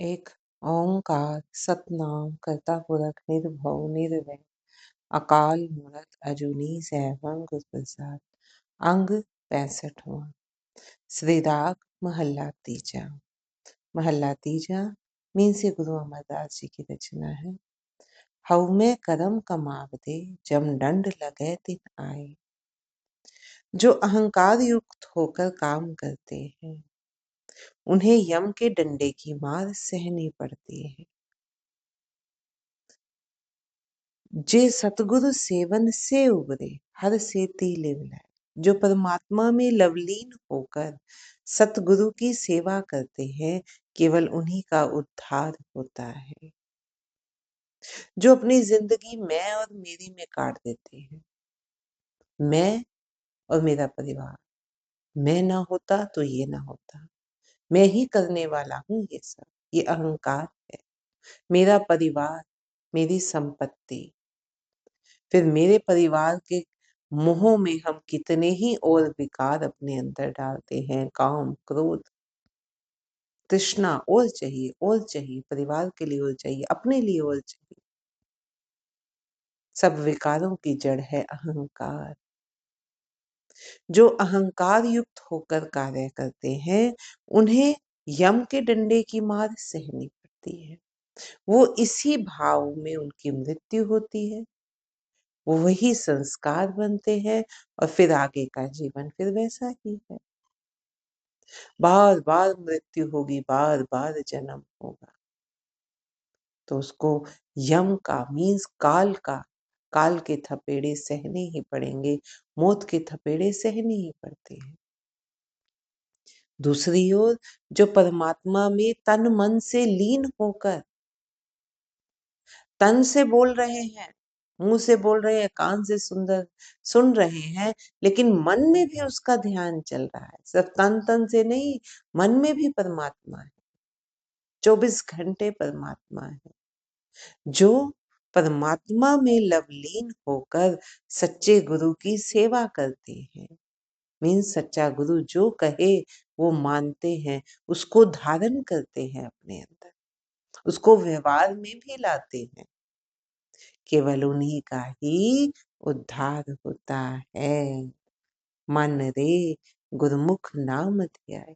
एक ओंकार सतनाम करता पुरख निर्भव निर्वैर अकाल मूरत अजूनी सैभं गुर प्रसाद। अंग 65वां। श्री राग महल्ला तीजा। महल्ला तीजा मीन से गुरु अमरदास जी की रचना है। हऊ में करम कमावदे जम दंड लगे तिन आए। जो अहंकार युक्त होकर काम करते हैं उन्हें यम के डंडे की मार सहनी पड़ती है। जे सतगुरु सेवन से उबरे हर से तिले मिलाए। जो परमात्मा में लवलीन होकर सतगुरु की सेवा करते हैं केवल उन्हीं का उद्धार होता है। जो अपनी जिंदगी मैं और मेरी में काट देते हैं, मैं और मेरा परिवार, मैं ना होता तो ये ना होता, मैं ही करने वाला हूं ये सब, ये अहंकार है। मेरा परिवार, मेरी संपत्ति, फिर मेरे परिवार के मोह में हम कितने ही और विकार अपने अंदर डालते हैं। काम, क्रोध, तृष्णा, और चाहिए, परिवार के लिए और चाहिए, अपने लिए और चाहिए। सब विकारों की जड़ है अहंकार। जो अहंकार युक्त होकर कार्य करते हैं उन्हें यम के डंडे की मार सहनी पड़ती है। वो इसी भाव में उनकी मृत्यु होती है। वो वही संस्कार बनते हैं और फिर आगे का जीवन फिर वैसा ही है। बार बार मृत्यु होगी, बार बार जन्म होगा। तो उसको यम का मीन्स काल के थपेड़े सहने ही पड़ेंगे। मौत के थपेड़े सहने ही पड़ते हैं। दूसरी ओर जो परमात्मा में तन मन से लीन होकर तन से बोल रहे हैं, मुंह से बोल रहे हैं, कान से सुंदर सुन रहे हैं, लेकिन मन में भी उसका ध्यान चल रहा है। सिर्फ तन से नहीं, मन में भी परमात्मा है। 24 घंटे परमात्मा है। जो परमात्मा में लवलीन होकर सच्चे गुरु की सेवा करते हैं, मीन्स सच्चा गुरु जो कहे वो मानते हैं, उसको धारण करते हैं अपने अंदर, उसको व्यवहार में भी लाते हैं, केवल उन्हीं का ही उद्धार होता है। मन रे गुरमुख नाम ध्याय,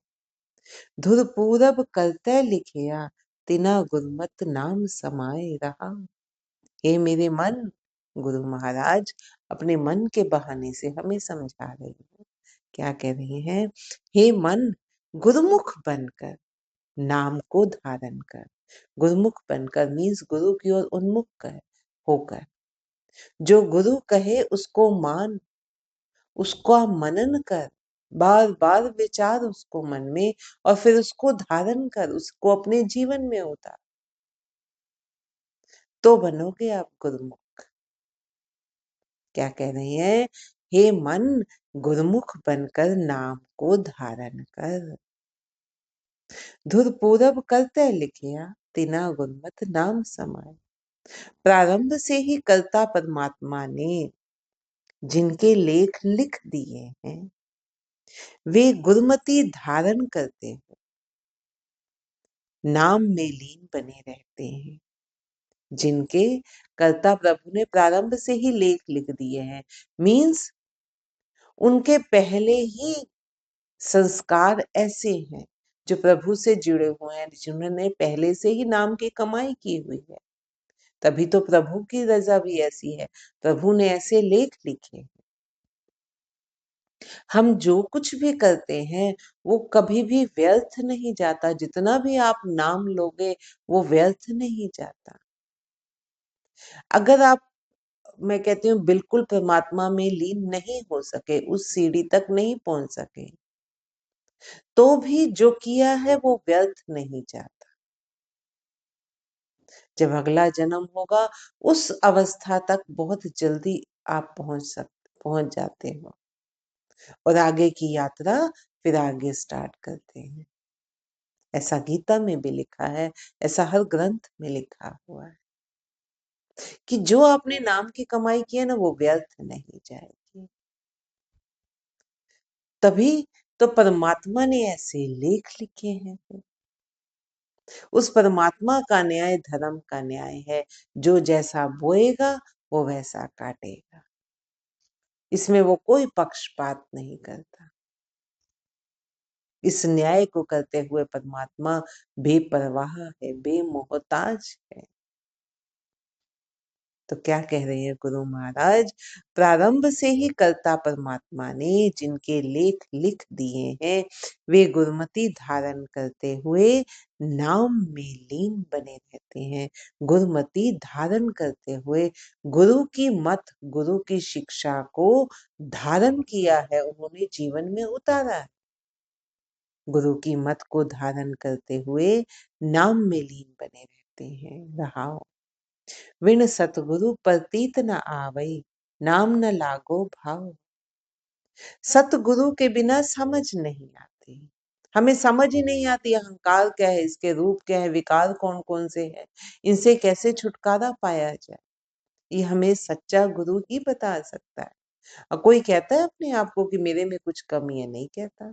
धुर पूरब करते लिखिया तिना गुरमत नाम समाये रहा। हे मेरे मन, गुरु महाराज अपने मन के बहाने से हमें समझा रहे हैं। क्या कह रहे हैं? हे मन, गुरुमुख बनकर नाम को धारण कर। गुरुमुख बनकर मीन्स गुरु की ओर उन्मुख कर होकर जो गुरु कहे उसको मान, उसका मनन कर, बार बार विचार उसको मन में और फिर उसको धारण कर, उसको अपने जीवन में उतार, तो बनोगे आप गुरुमुख। क्या कह रहे हैं? हे मन, गुरुमुख बनकर नाम को धारण कर। धुर पूरब करते लिखिया तिना गुरमत नाम समाये। प्रारंभ से ही कर्ता परमात्मा ने जिनके लेख लिख दिए हैं वे गुरुमति धारण करते हैं, नाम में लीन बने रहते हैं। जिनके कर्ता प्रभु ने प्रारंभ से ही लेख लिख दिए हैं, मीन्स उनके पहले ही संस्कार ऐसे हैं जो प्रभु से जुड़े हुए हैं, जिन्होंने पहले से ही नाम की कमाई की हुई है। तभी तो प्रभु की रजा भी ऐसी है, प्रभु ने ऐसे लेख लिखे। हम जो कुछ भी करते हैं वो कभी भी व्यर्थ नहीं जाता। जितना भी आप नाम लोगे वो व्यर्थ नहीं जाता। अगर आप, मैं कहती हूँ, बिल्कुल परमात्मा में लीन नहीं हो सके, उस सीढ़ी तक नहीं पहुंच सके, तो भी जो किया है वो व्यर्थ नहीं जाता। जब अगला जन्म होगा उस अवस्था तक बहुत जल्दी आप पहुंच जाते हो और आगे की यात्रा फिर आगे स्टार्ट करते हैं। ऐसा गीता में भी लिखा है, ऐसा हर ग्रंथ में लिखा हुआ है कि जो आपने नाम की कमाई की है ना वो व्यर्थ नहीं जाएगी। तभी तो परमात्मा ने ऐसे लेख लिखे हैं। उस परमात्मा का न्याय धर्म का न्याय है। जो जैसा बोएगा वो वैसा काटेगा। इसमें वो कोई पक्षपात नहीं करता। इस न्याय को करते हुए परमात्मा बेपरवाह है, बेमोहताज है। तो क्या कह रहे हैं गुरु महाराज? प्रारंभ से ही कर्ता परमात्मा ने जिनके लेख लिख दिए हैं, वे गुरुमति धारण करते हुए नाम में लीन बने रहते हैं। गुरुमति धारण करते हुए गुरु की मत, गुरु की शिक्षा को धारण किया है, उन्होंने जीवन में उतारा है। गुरु की मत को धारण करते हुए नाम में लीन बने रहते हैं। रहाओ विण सतगुरु प्रतीत न आवई, नाम न लागो भाव। सतगुरु के बिना समझ नहीं आती। हमें समझ ही नहीं आती अहंकार क्या है, इसके रूप क्या है, विकार कौन कौन से हैं, इनसे कैसे छुटकारा पाया जाए। ये हमें सच्चा गुरु ही बता सकता है। और कोई कहता है अपने आप को कि मेरे में कुछ कमी है? नहीं कहता।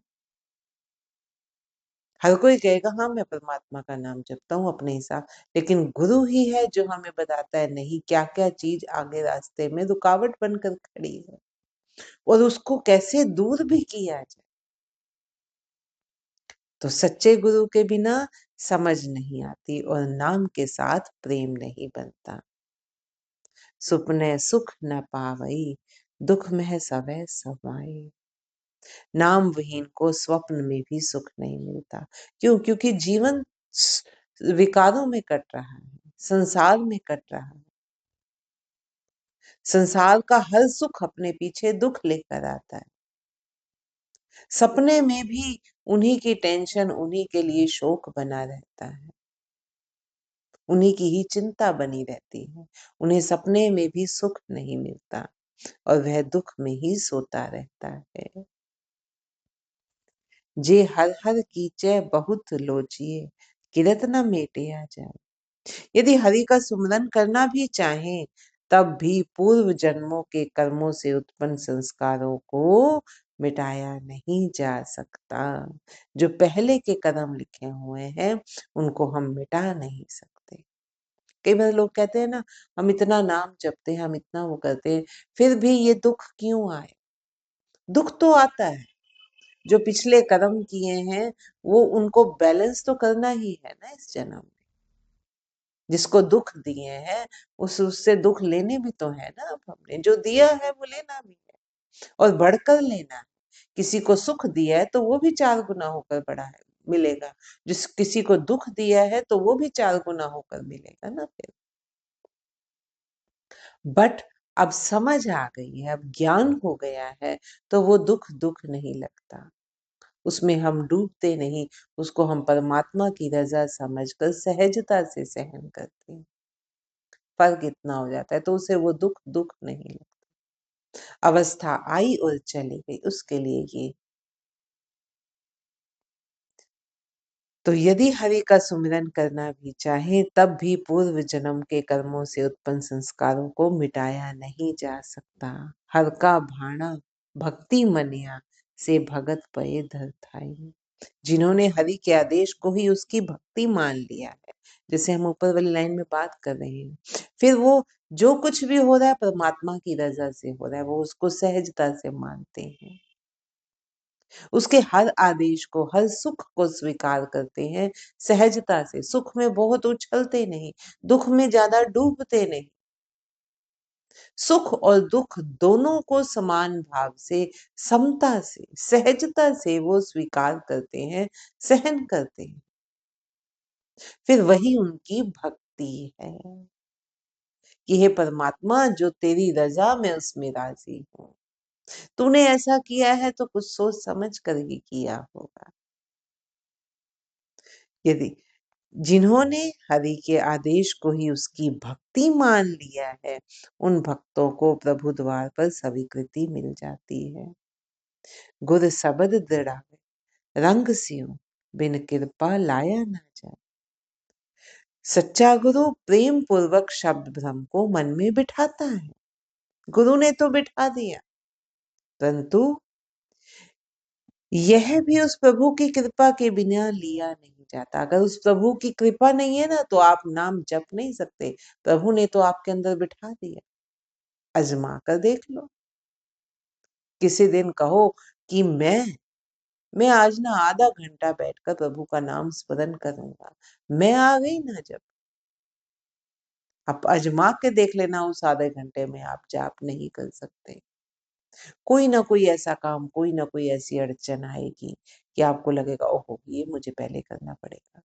हर कोई कहेगा हाँ मैं परमात्मा का नाम जपता हूँ अपने हिसाब, लेकिन गुरु ही है जो हमें बताता है नहीं, क्या क्या चीज आगे रास्ते में रुकावट बनकर खड़ी है और उसको कैसे दूर भी किया जाए। तो सच्चे गुरु के बिना समझ नहीं आती और नाम के साथ प्रेम नहीं बनता। सुपने सुख न पावई, दुख में सवै समाई। नाम विहीन को स्वप्न में भी सुख नहीं मिलता। क्यों? क्योंकि जीवन विकारों में कट रहा है, संसार में कट रहा है। संसार का हर सुख अपने पीछे दुख लेकर आता है। सपने में भी उन्हीं की टेंशन, उन्हीं के लिए शोक बना रहता है, उन्हीं की ही चिंता बनी रहती है। उन्हें सपने में भी सुख नहीं मिलता और वह दुख में ही सोता रहता है। जे हर हर कीचै बहुत लोचिए, किरत न मेटिया जाए। यदि हरि का सुमरन करना भी चाहें, तब भी पूर्व जन्मों के कर्मों से उत्पन्न संस्कारों को मिटाया नहीं जा सकता। जो पहले के कर्म लिखे हुए हैं उनको हम मिटा नहीं सकते। कई बार लोग कहते हैं ना, हम इतना नाम जपते हैं, हम इतना वो करते हैं, फिर भी ये दुख क्यों आए? दुख तो आता है। जो पिछले कर्म किए हैं वो उनको बैलेंस तो करना ही है ना इस जन्म में। जिसको दुख दिए हैं उससे दुख लेने भी तो है ना। अब हमने जो दिया है वो लेना भी है और बढ़कर लेना है। किसी को सुख दिया है तो वो भी 4 गुना होकर बढ़ा है मिलेगा। जिस किसी को दुख दिया है तो वो भी 4 गुना होकर मिलेगा ना फिर। बट अब समझ आ गई है, अब ज्ञान हो गया है, तो वो दुख दुख नहीं लगता, उसमें हम डूबते नहीं, उसको हम परमात्मा की रजा समझकर सहजता से सहन करते हैं। फर्क इतना हो जाता है, तो उसे वो दुख दुख नहीं लगता। अवस्था आई और चली गई, उसके लिए ये। तो यदि हरि का सुमिरन करना भी चाहे, तब भी पूर्व जन्म के कर्मों से उत्पन्न संस्कारों को मिटाया नहीं जा सकता। हर का भाणा भक्ति मनिया, से भगत पए धर थाई। जिन्होंने हरि के आदेश को ही उसकी भक्ति मान लिया है, जैसे हम ऊपर वाली लाइन में बात कर रहे हैं, फिर वो जो कुछ भी हो रहा है परमात्मा की रजा से हो रहा है, वो उसको सहजता से मानते हैं। उसके हर आदेश को, हर सुख को स्वीकार करते हैं सहजता से। सुख में बहुत उछलते नहीं, दुख में ज्यादा डूबते नहीं। सुख और दुख दोनों को समान भाव से, समता से, सहजता से वो स्वीकार करते हैं, सहन करते हैं। फिर वही उनकी भक्ति है कि हे परमात्मा, जो तेरी रजा में उसमें राजी हूं। तूने ऐसा किया है तो कुछ सोच समझ कर ही किया होगा। यदि जिन्होंने हरि के आदेश को ही उसकी भक्ति मान लिया है, उन भक्तों को प्रभु द्वार पर स्वीकृति मिल जाती है। गुर शब्द दृढ़ावे, रंग सियो, बिन कृपा लाया ना जाए। सच्चा गुरु प्रेम पूर्वक शब्द भ्रम को मन में बिठाता है। गुरु ने तो बिठा दिया, परंतु यह भी उस प्रभु की कृपा के बिना लिया नहीं जाता। अगर उस प्रभु की कृपा नहीं है ना, तो आप नाम जप नहीं सकते। प्रभु ने तो आपके अंदर बिठा दिया। आजमा कर देख लो। किसी दिन कहो कि मैं आज ना आधा घंटा बैठकर प्रभु का नाम स्मरण करूंगा। मैं आ गई ना जब, आप आजमा के देख लेना, उस आधे घंटे में आप जाप नहीं कर सकते। कोई ना कोई ऐसा काम, कोई ना कोई ऐसी अड़चन आएगी कि आपको लगेगा ओहो ये मुझे पहले करना पड़ेगा।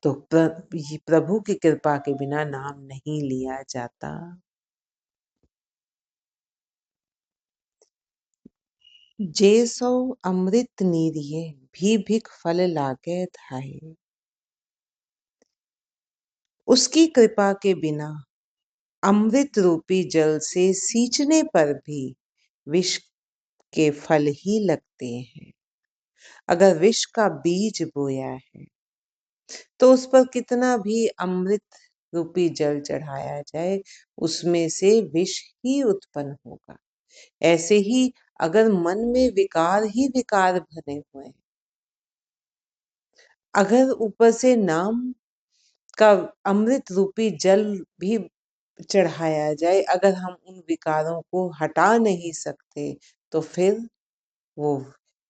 तो प्रभु की कृपा के बिना नाम नहीं लिया जाता। जे सो अमृत नीरिये भी भिख फल लागे थाहे। उसकी कृपा के बिना अमृत रूपी जल से सींचने पर भी विष के फल ही लगते हैं। अगर विष का बीज बोया है तो उस पर कितना भी अमृत रूपी जल चढ़ाया जाए, उसमें से विष ही उत्पन्न होगा। ऐसे ही अगर मन में विकार ही विकार भरे हुए हैं, अगर ऊपर से नाम का अमृत रूपी जल भी चढ़ाया जाए, अगर हम उन विकारों को हटा नहीं सकते, तो फिर वो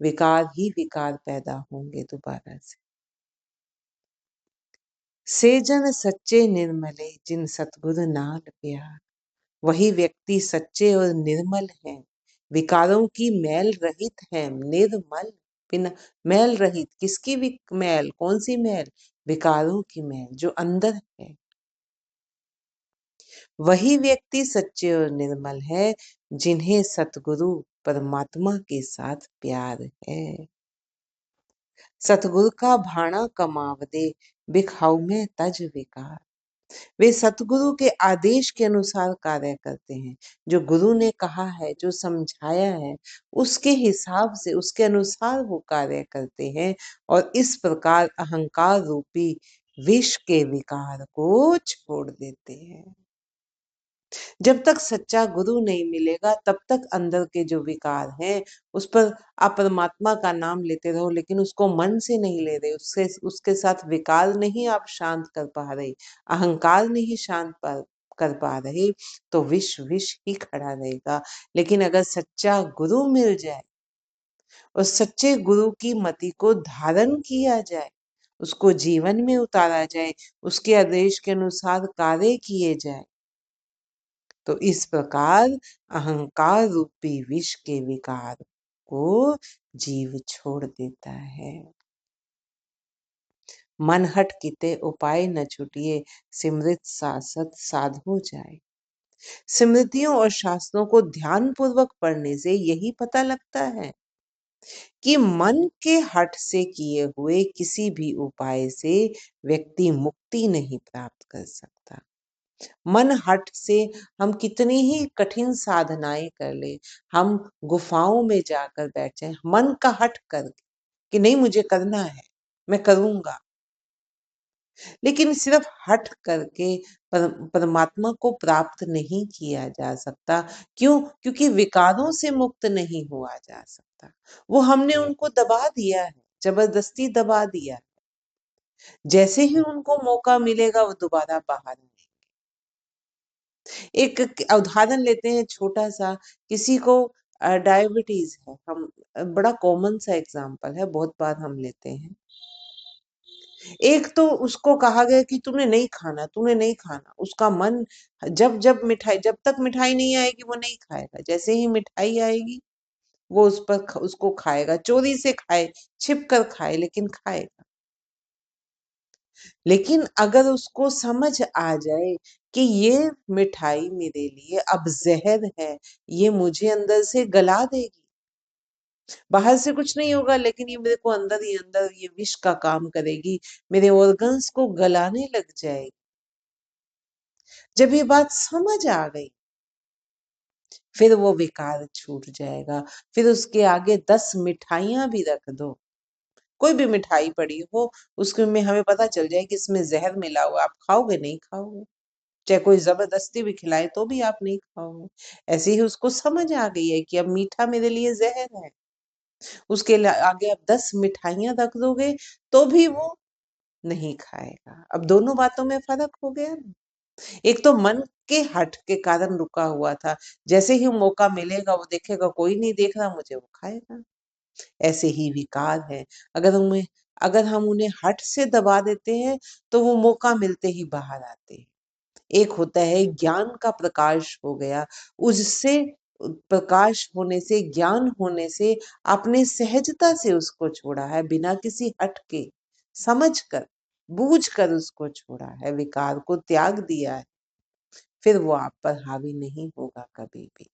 विकार ही विकार पैदा होंगे दोबारा से। सेजन सच्चे निर्मले जिन सतगुरु नाल प्यार। वही व्यक्ति सच्चे और निर्मल है, विकारों की मैल रहित है। निर्मल, बिना मैल रहित, किसकी मैल, कौन सी मैल? विकारों की मैल जो अंदर है। वही व्यक्ति सच्चे और निर्मल है जिन्हें सतगुरु परमात्मा के साथ प्यार है। सतगुरु का भाना कमावदे बिखाऊ में तज विकार। वे सतगुरु के आदेश के अनुसार कार्य करते हैं। जो गुरु ने कहा है, जो समझाया है, उसके हिसाब से, उसके अनुसार वो कार्य करते हैं और इस प्रकार अहंकार रूपी विष के विकार को छोड़ देते हैं। जब तक सच्चा गुरु नहीं मिलेगा, तब तक अंदर के जो विकार हैं, उस पर आप परमात्मा का नाम लेते रहो, लेकिन उसको मन से नहीं ले रहे, उससे उसके साथ विकार नहीं आप शांत कर पा रहे, अहंकार नहीं शांत कर पा रहे, तो विष विष ही खड़ा रहेगा। लेकिन अगर सच्चा गुरु मिल जाए और सच्चे गुरु की मति को धारण किया जाए, उसको जीवन में उतारा जाए, उसके आदेश के अनुसार कार्य किए जाए, तो इस प्रकार अहंकार रूपी विष के विकार को जीव छोड़ देता है। मन हट किते उपाय न छुटिए, सिमृत सासत साधो जाए। स्मृतियों और शास्त्रों को ध्यान पूर्वक पढ़ने से यही पता लगता है कि मन के हट से किए हुए किसी भी उपाय से व्यक्ति मुक्ति नहीं प्राप्त कर सकता। मन हट से हम कितनी ही कठिन साधनाएं कर ले, हम गुफाओं में जाकर बैठ जाए मन का हट कर कि नहीं मुझे करना है, मैं करूंगा, लेकिन सिर्फ हट करके परमात्मा को प्राप्त नहीं किया जा सकता। क्यों? क्योंकि विकारों से मुक्त नहीं हुआ जा सकता। वो हमने उनको दबा दिया है, जबरदस्ती दबा दिया। जैसे ही उनको मौका मिलेगा वो दोबारा बाहर आएंगे। एक उदाहरण लेते हैं छोटा सा, किसी को डायबिटीज है, हम बड़ा कॉमन सा एग्जांपल है, बहुत बार हम लेते हैं। एक तो उसको कहा गया कि तूने नहीं खाना, तूने नहीं खाना, उसका मन जब जब मिठाई, जब तक मिठाई नहीं आएगी वो नहीं खाएगा, जैसे ही मिठाई आएगी वो उस पर उसको खाएगा, चोरी से खाए, छिप कर खाए, लेकिन खाएगा। लेकिन अगर उसको समझ आ जाए कि ये मिठाई मेरे लिए अब जहर है, ये मुझे अंदर से गला देगी, बाहर से कुछ नहीं होगा लेकिन ये मेरे को अंदर ही अंदर ये विष का काम करेगी, मेरे ऑर्गन्स को गलाने लग जाएगी। जब ये बात समझ आ गई, फिर वो विकार छूट जाएगा। फिर उसके आगे 10 मिठाइयां भी रख दो, कोई भी मिठाई पड़ी हो, उसके में हमें पता चल जाए कि इसमें जहर मिला हुआ, आप खाओगे? नहीं खाओगे। चाहे कोई जबरदस्ती भी खिलाए तो भी आप नहीं खाओगे। ऐसे ही उसको समझ आ गई है कि अब मीठा मेरे लिए जहर है। उसके आगे आप 10 मिठाइयां रख दोगे तो भी वो नहीं खाएगा। अब दोनों बातों में फर्क हो गया ना। एक तो मन के हठ के कारण रुका हुआ था, जैसे ही मौका मिलेगा वो देखेगा कोई नहीं देख रहा मुझे, वो खाएगा। ऐसे ही विकार है, अगर हम उन्हें हठ से दबा देते हैं तो वो मौका मिलते ही बाहर आते हैं। एक होता है ज्ञान का प्रकाश हो गया, उससे प्रकाश होने से, ज्ञान होने से आपने सहजता से उसको छोड़ा है, बिना किसी हट के, समझ कर, बूझ कर उसको छोड़ा है, विकार को त्याग दिया है, फिर वो आप पर हावी नहीं होगा कभी भी।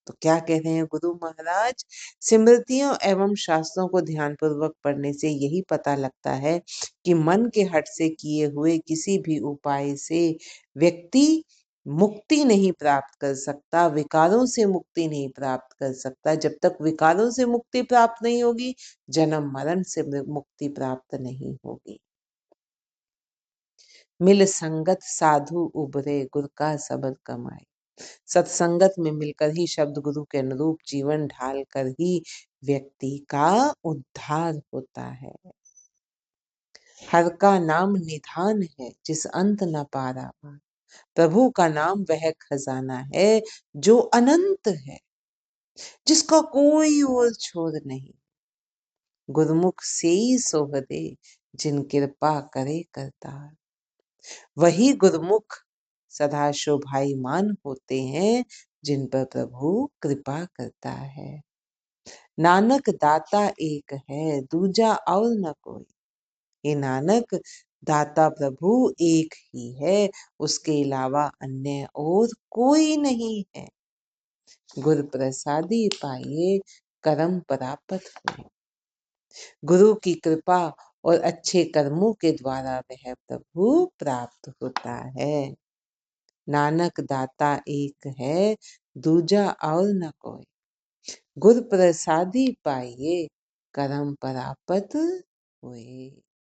तो क्या कह रहे हैं गुरु महाराज? स्मृतियों एवं शास्त्रों को ध्यान पूर्वक पढ़ने से यही पता लगता है कि मन के हट से किए हुए किसी भी उपाय से व्यक्ति मुक्ति नहीं प्राप्त कर सकता, विकारों से मुक्ति नहीं प्राप्त कर सकता। जब तक विकारों से मुक्ति प्राप्त नहीं होगी, जन्म मरण से मुक्ति प्राप्त नहीं होगी। मिल संगत साधु उबरे, गुर का शब्द कमाए। सत्संगत में मिलकर ही शब्द गुरु के अनुरूप जीवन ढाल कर ही व्यक्ति का उद्धार होता है। हर का नाम निधान है, जिस अंत न पा रहा। प्रभु का नाम वह खजाना है जो अनंत है, जिसका कोई और छोर नहीं। गुरुमुख से ही सोह दे, जिन कृपा करे करतार। वही गुरुमुख सदा शोभायमान होते हैं, जिन पर प्रभु कृपा करता है। नानक दाता एक है, दूजा और न कोई। ये नानक, दाता प्रभु एक ही है, उसके अलावा अन्य और कोई नहीं है। गुरु प्रसादी पाइए, कर्म प्राप्त हुए। गुरु की कृपा और अच्छे कर्मों के द्वारा वह प्रभु प्राप्त होता है। नानक दाता एक है, दूजा और न कोई। गुर प्रसादी पाइए, कर्म परापत हुए।